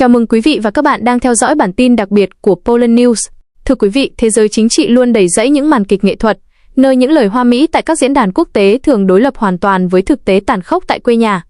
Chào mừng quý vị và các bạn đang theo dõi bản tin đặc biệt của Poland News. Thưa quý vị, thế giới chính trị luôn đầy rẫy những màn kịch nghệ thuật, nơi những lời hoa mỹ tại các diễn đàn quốc tế thường đối lập hoàn toàn với thực tế tàn khốc tại quê nhà.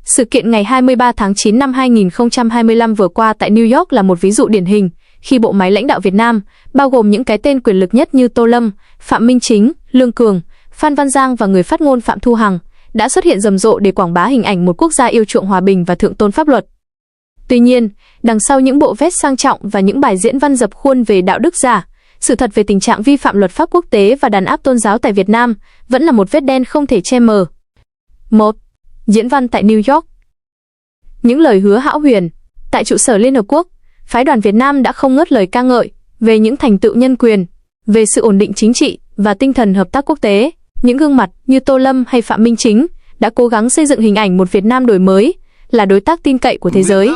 Sự kiện ngày 23 tháng 9 năm 2025 vừa qua tại New York là một ví dụ điển hình, khi bộ máy lãnh đạo Việt Nam, bao gồm những cái tên quyền lực nhất như Tô Lâm, Phạm Minh Chính, Lương Cường, Phan Văn Giang và người phát ngôn Phạm Thu Hằng, đã xuất hiện rầm rộ để quảng bá hình ảnh một quốc gia yêu chuộng hòa bình và thượng tôn pháp luật. Tuy nhiên, đằng sau những bộ vest sang trọng và những bài diễn văn dập khuôn về đạo đức giả, sự thật về tình trạng vi phạm luật pháp quốc tế và đàn áp tôn giáo tại Việt Nam vẫn là một vết đen không thể che mờ. 1. Diễn văn tại New York. Những lời hứa hão huyền. Tại trụ sở Liên Hợp Quốc, phái đoàn Việt Nam đã không ngớt lời ca ngợi về những thành tựu nhân quyền, về sự ổn định chính trị và tinh thần hợp tác quốc tế. Những gương mặt như Tô Lâm hay Phạm Minh Chính đã cố gắng xây dựng hình ảnh một Việt Nam đổi mới, là đối tác tin cậy của thế giới.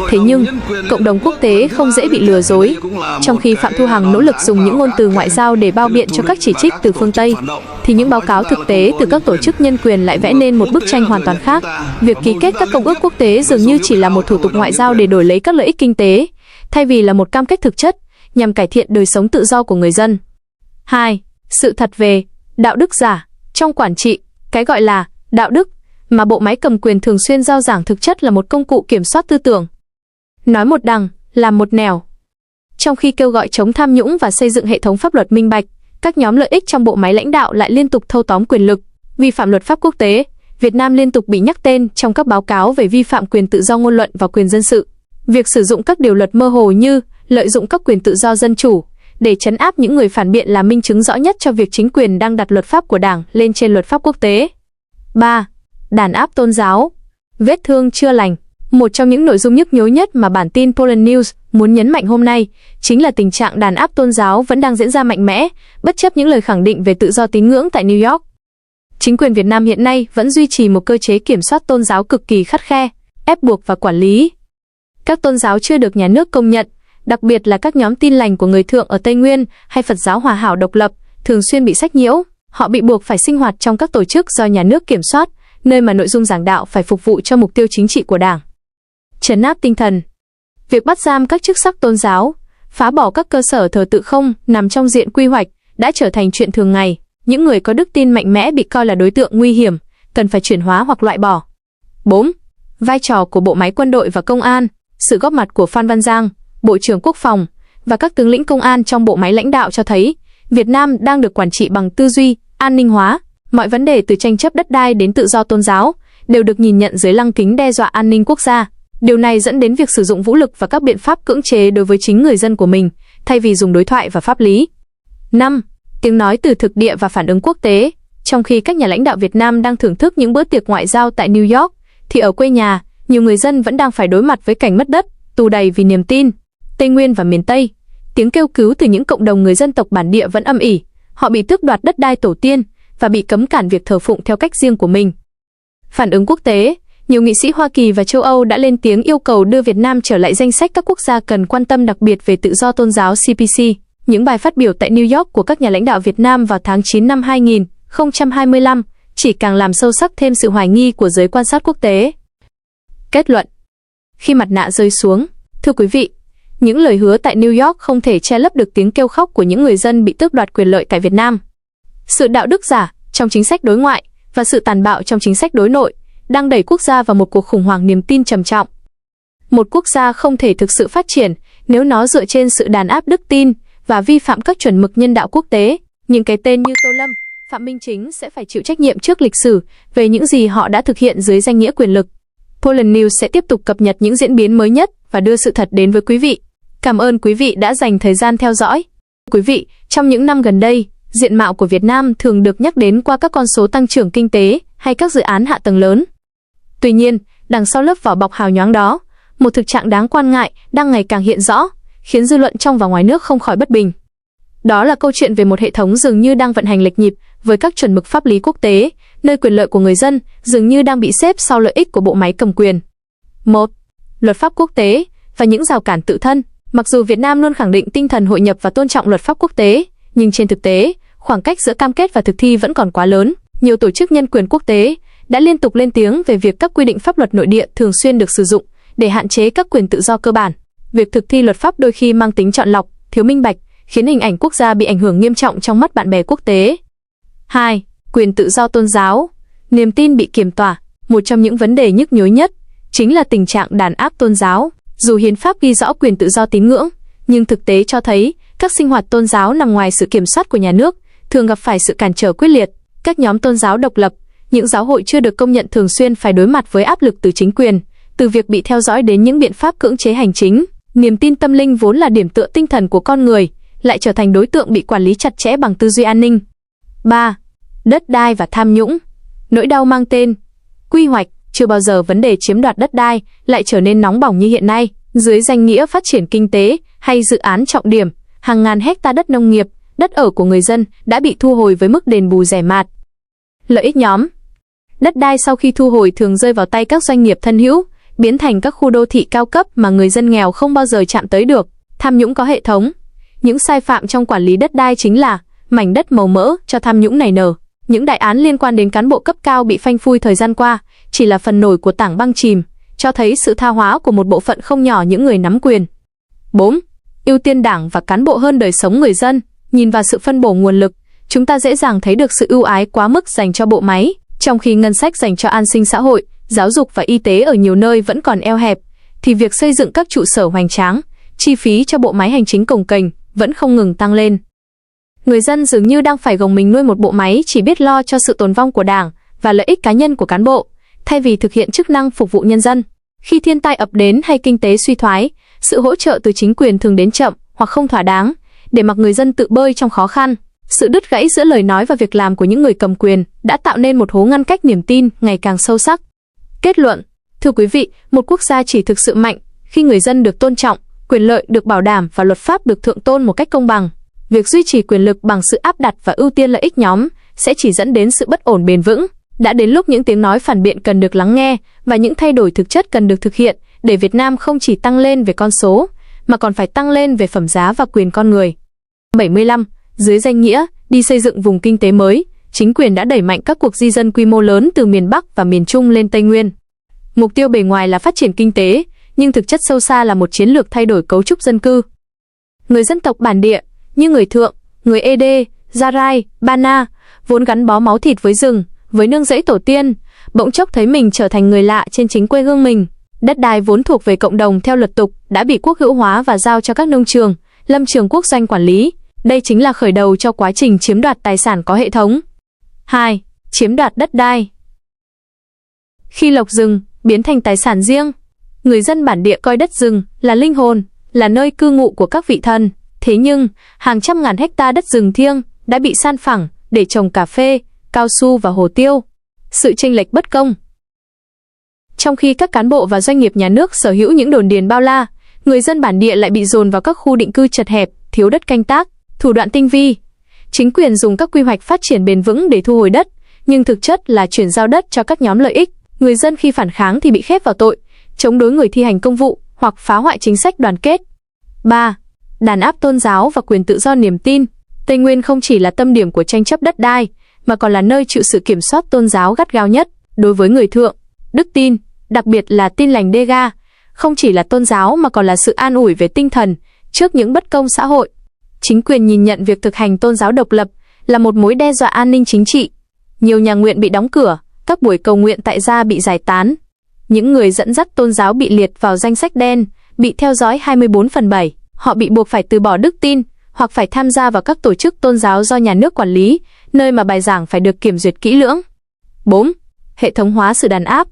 Thế nhưng, cộng đồng quốc tế không dễ bị lừa dối. Trong khi Phạm Thu Hằng nỗ lực dùng những ngôn từ ngoại giao để bao biện cho các chỉ trích từ phương Tây, thì những báo cáo thực tế từ các tổ chức nhân quyền lại vẽ nên một bức tranh hoàn toàn khác. Việc ký kết các công ước quốc tế dường như chỉ là một thủ tục ngoại giao để đổi lấy các lợi ích kinh tế, thay vì là một cam kết thực chất nhằm cải thiện đời sống tự do của người dân. 2. Sự thật về đạo đức giả. Trong quản trị, cái gọi là đạo đức mà bộ máy cầm quyền thường xuyên rao giảng thực chất là một công cụ kiểm soát tư tưởng. Nói một đằng, làm một nẻo. Trong khi kêu gọi chống tham nhũng và xây dựng hệ thống pháp luật minh bạch, các nhóm lợi ích trong bộ máy lãnh đạo lại liên tục thâu tóm quyền lực, vi phạm luật pháp quốc tế. Việt Nam liên tục bị nhắc tên trong các báo cáo về vi phạm quyền tự do ngôn luận và quyền dân sự. Việc sử dụng các điều luật mơ hồ như lợi dụng các quyền tự do dân chủ để trấn áp những người phản biện là minh chứng rõ nhất cho việc chính quyền đang đặt luật pháp của Đảng lên trên luật pháp quốc tế. 3. Đàn áp tôn giáo. Vết thương chưa lành. Một trong những nội dung nhức nhối nhất mà bản tin Poland News muốn nhấn mạnh hôm nay chính là tình trạng đàn áp tôn giáo vẫn đang diễn ra mạnh mẽ, bất chấp những lời khẳng định về tự do tín ngưỡng tại New York. Chính quyền Việt Nam hiện nay vẫn duy trì một cơ chế kiểm soát tôn giáo cực kỳ khắt khe, ép buộc và quản lý. Các tôn giáo chưa được nhà nước công nhận, đặc biệt là các nhóm Tin Lành của người Thượng ở Tây Nguyên hay Phật giáo Hòa Hảo độc lập, thường xuyên bị sách nhiễu. Họ bị buộc phải sinh hoạt trong các tổ chức do nhà nước kiểm soát, nơi mà nội dung giảng đạo phải phục vụ cho mục tiêu chính trị của Đảng. Trấn áp tinh thần. Việc bắt giam các chức sắc tôn giáo, phá bỏ các cơ sở thờ tự không nằm trong diện quy hoạch đã trở thành chuyện thường ngày. Những người có đức tin mạnh mẽ bị coi là đối tượng nguy hiểm, cần phải chuyển hóa hoặc loại bỏ. 4. Vai trò của bộ máy quân đội và công an. Sự góp mặt của Phan Văn Giang, Bộ trưởng Quốc phòng và các tướng lĩnh công an trong bộ máy lãnh đạo cho thấy Việt Nam đang được quản trị bằng tư duy an ninh hóa. Mọi vấn đề từ tranh chấp đất đai đến tự do tôn giáo đều được nhìn nhận dưới lăng kính đe dọa an ninh quốc gia. Điều này dẫn đến việc sử dụng vũ lực và các biện pháp cưỡng chế đối với chính người dân của mình, thay vì dùng đối thoại và pháp lý. 5. Tiếng nói từ thực địa và phản ứng quốc tế. Trong khi các nhà lãnh đạo Việt Nam đang thưởng thức những bữa tiệc ngoại giao tại New York, thì ở quê nhà, nhiều người dân vẫn đang phải đối mặt với cảnh mất đất, tù đầy vì niềm tin. Tây Nguyên và miền Tây, tiếng kêu cứu từ những cộng đồng người dân tộc bản địa vẫn âm ỉ. Họ bị tước đoạt đất đai tổ tiên và bị cấm cản việc thờ phụng theo cách riêng của mình. Phản ứng quốc tế, nhiều nghị sĩ Hoa Kỳ và châu Âu đã lên tiếng yêu cầu đưa Việt Nam trở lại danh sách các quốc gia cần quan tâm đặc biệt về tự do tôn giáo CPC. Những bài phát biểu tại New York của các nhà lãnh đạo Việt Nam vào tháng 9 năm 2025 chỉ càng làm sâu sắc thêm sự hoài nghi của giới quan sát quốc tế. Kết luận. Khi mặt nạ rơi xuống, thưa quý vị, những lời hứa tại New York không thể che lấp được tiếng kêu khóc của những người dân bị tước đoạt quyền lợi tại Việt Nam. Sự đạo đức giả trong chính sách đối ngoại và sự tàn bạo trong chính sách đối nội đang đẩy quốc gia vào một cuộc khủng hoảng niềm tin trầm trọng. Một quốc gia không thể thực sự phát triển nếu nó dựa trên sự đàn áp đức tin và vi phạm các chuẩn mực nhân đạo quốc tế. Những cái tên như Tô Lâm, Phạm Minh Chính sẽ phải chịu trách nhiệm trước lịch sử về những gì họ đã thực hiện dưới danh nghĩa quyền lực. Poland News sẽ tiếp tục cập nhật những diễn biến mới nhất và đưa sự thật đến với quý vị. Cảm ơn quý vị đã dành thời gian theo dõi. Quý vị, trong những năm gần đây, diện mạo của Việt Nam thường được nhắc đến qua các con số tăng trưởng kinh tế hay các dự án hạ tầng lớn. Tuy nhiên, đằng sau lớp vỏ bọc hào nhoáng đó, một thực trạng đáng quan ngại đang ngày càng hiện rõ, khiến dư luận trong và ngoài nước không khỏi bất bình. Đó là câu chuyện về một hệ thống dường như đang vận hành lệch nhịp với các chuẩn mực pháp lý quốc tế, nơi quyền lợi của người dân dường như đang bị xếp sau lợi ích của bộ máy cầm quyền. 1. Luật pháp quốc tế và những rào cản tự thân. Mặc dù Việt Nam luôn khẳng định tinh thần hội nhập và tôn trọng luật pháp quốc tế, nhưng trên thực tế, khoảng cách giữa cam kết và thực thi vẫn còn quá lớn. Nhiều tổ chức nhân quyền quốc tế đã liên tục lên tiếng về việc các quy định pháp luật nội địa thường xuyên được sử dụng để hạn chế các quyền tự do cơ bản. Việc thực thi luật pháp đôi khi mang tính chọn lọc, thiếu minh bạch, khiến hình ảnh quốc gia bị ảnh hưởng nghiêm trọng trong mắt bạn bè quốc tế. 2. Quyền tự do tôn giáo, niềm tin bị kiềm tỏa. Một trong những vấn đề nhức nhối nhất chính là tình trạng đàn áp tôn giáo. Dù hiến pháp ghi rõ quyền tự do tín ngưỡng, nhưng thực tế cho thấy các sinh hoạt tôn giáo nằm ngoài sự kiểm soát của nhà nước, thường gặp phải sự cản trở quyết liệt. Các nhóm tôn giáo độc lập, những giáo hội chưa được công nhận thường xuyên phải đối mặt với áp lực từ chính quyền, từ việc bị theo dõi đến những biện pháp cưỡng chế hành chính. Niềm tin tâm linh vốn là điểm tựa tinh thần của con người, lại trở thành đối tượng bị quản lý chặt chẽ bằng tư duy an ninh. 3. Đất đai và tham nhũng. Nỗi đau mang tên quy hoạch. Chưa bao giờ vấn đề chiếm đoạt đất đai lại trở nên nóng bỏng như hiện nay. Dưới danh nghĩa phát triển kinh tế hay dự án trọng điểm, hàng ngàn hecta đất nông nghiệp, đất ở của người dân đã bị thu hồi với mức đền bù rẻ mạt. Lợi ích nhóm. Đất đai sau khi thu hồi thường rơi vào tay các doanh nghiệp thân hữu, biến thành các khu đô thị cao cấp mà người dân nghèo không bao giờ chạm tới được. Tham nhũng có hệ thống. Những sai phạm trong quản lý đất đai chính là mảnh đất màu mỡ cho tham nhũng nảy nở. Những đại án liên quan đến cán bộ cấp cao bị phanh phui thời gian qua chỉ là phần nổi của tảng băng chìm, cho thấy sự tha hóa của một bộ phận không nhỏ những người nắm quyền. 4. Ưu tiên đảng và cán bộ hơn đời sống người dân. Nhìn vào sự phân bổ nguồn lực, chúng ta dễ dàng thấy được sự ưu ái quá mức dành cho bộ máy, trong khi ngân sách dành cho an sinh xã hội, giáo dục và y tế ở nhiều nơi vẫn còn eo hẹp, thì việc xây dựng các trụ sở hoành tráng, chi phí cho bộ máy hành chính cồng kềnh vẫn không ngừng tăng lên. Người dân dường như đang phải gồng mình nuôi một bộ máy chỉ biết lo cho sự tồn vong của đảng và lợi ích cá nhân của cán bộ, thay vì thực hiện chức năng phục vụ nhân dân. Khi thiên tai ập đến hay kinh tế suy thoái, sự hỗ trợ từ chính quyền thường đến chậm hoặc không thỏa đáng, để mặc người dân tự bơi trong khó khăn. Sự đứt gãy giữa lời nói và việc làm của những người cầm quyền đã tạo nên một hố ngăn cách niềm tin ngày càng sâu sắc. Kết luận. Thưa quý vị, một quốc gia chỉ thực sự mạnh khi người dân được tôn trọng, quyền lợi được bảo đảm và luật pháp được thượng tôn một cách công bằng. Việc duy trì quyền lực bằng sự áp đặt và ưu tiên lợi ích nhóm sẽ chỉ dẫn đến sự bất ổn bền vững. Đã đến lúc những tiếng nói phản biện cần được lắng nghe và những thay đổi thực chất cần được thực hiện để Việt Nam không chỉ tăng lên về con số, mà còn phải tăng lên về phẩm giá và quyền con người. 75. Dưới danh nghĩa đi xây dựng vùng kinh tế mới, chính quyền đã đẩy mạnh các cuộc di dân quy mô lớn từ miền Bắc và miền Trung lên Tây Nguyên. Mục tiêu bề ngoài là phát triển kinh tế, nhưng thực chất sâu xa là một chiến lược thay đổi cấu trúc dân cư. Người dân tộc bản địa như người Thượng, người Ede, Gia Rai, Ba Na, vốn gắn bó máu thịt với rừng, với nương rẫy tổ tiên, bỗng chốc thấy mình trở thành người lạ trên chính quê hương mình. Đất đai vốn thuộc về cộng đồng theo luật tục đã bị quốc hữu hóa và giao cho các nông trường, lâm trường quốc doanh quản lý. Đây chính là khởi đầu cho quá trình chiếm đoạt tài sản có hệ thống. 2. Chiếm đoạt đất đai. Khi lộc rừng biến thành tài sản riêng, người dân bản địa coi đất rừng là linh hồn, là nơi cư ngụ của các vị thần. Thế nhưng, hàng trăm ngàn hecta đất rừng thiêng đã bị san phẳng để trồng cà phê, cao su và hồ tiêu. Sự chênh lệch bất công. Trong khi các cán bộ và doanh nghiệp nhà nước sở hữu những đồn điền bao la, người dân bản địa lại bị dồn vào các khu định cư chật hẹp, thiếu đất canh tác. Thủ đoạn tinh vi. Chính quyền dùng các quy hoạch phát triển bền vững để thu hồi đất, nhưng thực chất là chuyển giao đất cho các nhóm lợi ích. Người dân khi phản kháng thì bị khép vào tội chống đối người thi hành công vụ hoặc phá hoại chính sách đoàn kết. 3. Đàn áp tôn giáo và quyền tự do niềm tin. Tây Nguyên không chỉ là tâm điểm của tranh chấp đất đai, mà còn là nơi chịu sự kiểm soát tôn giáo gắt gao nhất. Đối với người Thượng, đức tin, đặc biệt là Tin lành Đê-ga, không chỉ là tôn giáo mà còn là sự an ủi về tinh thần trước những bất công xã hội. Chính quyền nhìn nhận việc thực hành tôn giáo độc lập là một mối đe dọa an ninh chính trị. Nhiều nhà nguyện bị đóng cửa, các buổi cầu nguyện tại gia bị giải tán. Những người dẫn dắt tôn giáo bị liệt vào danh sách đen, bị theo dõi 24/7. Họ bị buộc phải từ bỏ đức tin hoặc phải tham gia vào các tổ chức tôn giáo do nhà nước quản lý, nơi mà bài giảng phải được kiểm duyệt kỹ lưỡng. 4. Hệ thống hóa sự đàn áp,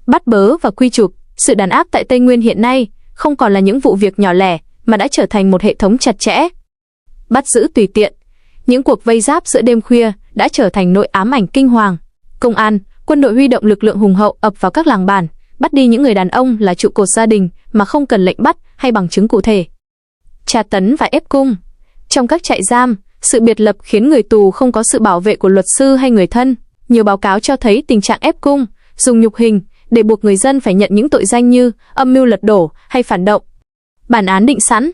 bắt bớ và quy chụp. Sự đàn áp tại Tây Nguyên hiện nay không còn là những vụ việc nhỏ lẻ mà đã trở thành một hệ thống chặt chẽ. Bắt giữ tùy tiện. Những cuộc vây giáp giữa đêm khuya đã trở thành nỗi ám ảnh kinh hoàng. Công an, quân đội huy động lực lượng hùng hậu ập vào các làng bản, bắt đi những người đàn ông là trụ cột gia đình mà không cần lệnh bắt hay bằng chứng cụ thể. Tra tấn và ép cung. Trong các trại giam, sự biệt lập khiến người tù không có sự bảo vệ của luật sư hay người thân. Nhiều báo cáo cho thấy tình trạng ép cung, dùng nhục hình để buộc người dân phải nhận những tội danh như âm mưu lật đổ hay phản động. Bản án định sẵn.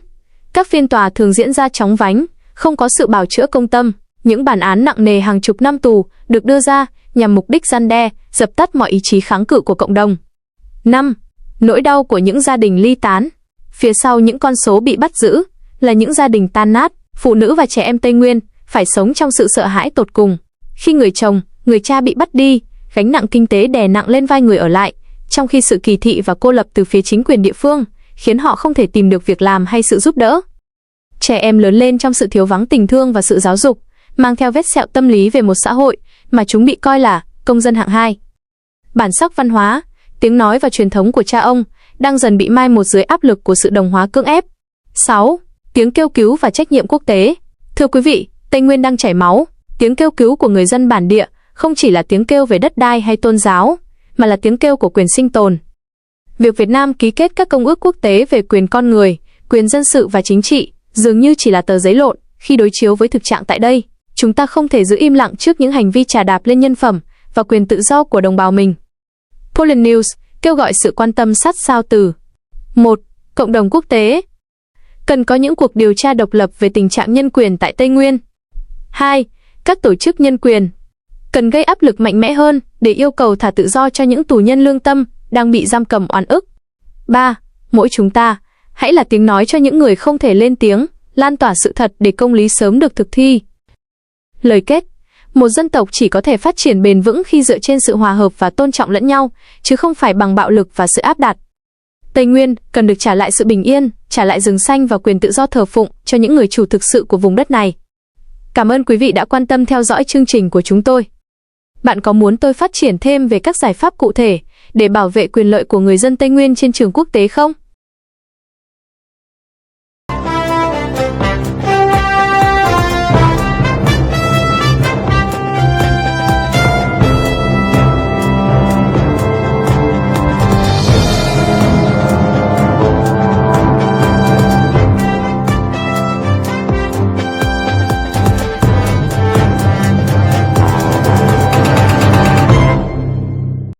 Các phiên tòa thường diễn ra chóng vánh, không có sự bào chữa công tâm. Những bản án nặng nề hàng chục năm tù được đưa ra nhằm mục đích răn đe, dập tắt mọi ý chí kháng cự của cộng đồng. 5. Nỗi đau của những gia đình ly tán. Phía sau những con số bị bắt giữ là những gia đình tan nát, phụ nữ và trẻ em Tây Nguyên phải sống trong sự sợ hãi tột cùng. Khi người chồng, người cha bị bắt đi, gánh nặng kinh tế đè nặng lên vai người ở lại, trong khi sự kỳ thị và cô lập từ phía chính quyền địa phương khiến họ không thể tìm được việc làm hay sự giúp đỡ. Trẻ em lớn lên trong sự thiếu vắng tình thương và sự giáo dục, mang theo vết sẹo tâm lý về một xã hội mà chúng bị coi là công dân hạng 2. Bản sắc văn hóa, tiếng nói và truyền thống của cha ông đang dần bị mai một dưới áp lực của sự đồng hóa cưỡng ép. 6. Tiếng kêu cứu và trách nhiệm quốc tế. Thưa quý vị, Tây Nguyên đang chảy máu. Tiếng kêu cứu của người dân bản địa không chỉ là tiếng kêu về đất đai hay tôn giáo, mà là tiếng kêu của quyền sinh tồn. Việc Việt Nam ký kết các công ước quốc tế về quyền con người, quyền dân sự và chính trị dường như chỉ là tờ giấy lộn khi đối chiếu với thực trạng tại đây. Chúng ta không thể giữ im lặng trước những hành vi chà đạp lên nhân phẩm và quyền tự do của đồng bào mình. Poland News kêu gọi sự quan tâm sát sao từ 1. Cộng đồng quốc tế. Cần có những cuộc điều tra độc lập về tình trạng nhân quyền tại Tây Nguyên. 2. Các tổ chức nhân quyền cần gây áp lực mạnh mẽ hơn để yêu cầu thả tự do cho những tù nhân lương tâm đang bị giam cầm oan ức. 3. Mỗi chúng ta, hãy là tiếng nói cho những người không thể lên tiếng, lan tỏa sự thật để công lý sớm được thực thi. Lời kết: một dân tộc chỉ có thể phát triển bền vững khi dựa trên sự hòa hợp và tôn trọng lẫn nhau, chứ không phải bằng bạo lực và sự áp đặt. Tây Nguyên cần được trả lại sự bình yên, trả lại rừng xanh và quyền tự do thờ phụng cho những người chủ thực sự của vùng đất này. Cảm ơn quý vị đã quan tâm theo dõi chương trình của chúng tôi. Bạn có muốn tôi phát triển thêm về các giải pháp cụ thể để bảo vệ quyền lợi của người dân Tây Nguyên trên trường quốc tế không?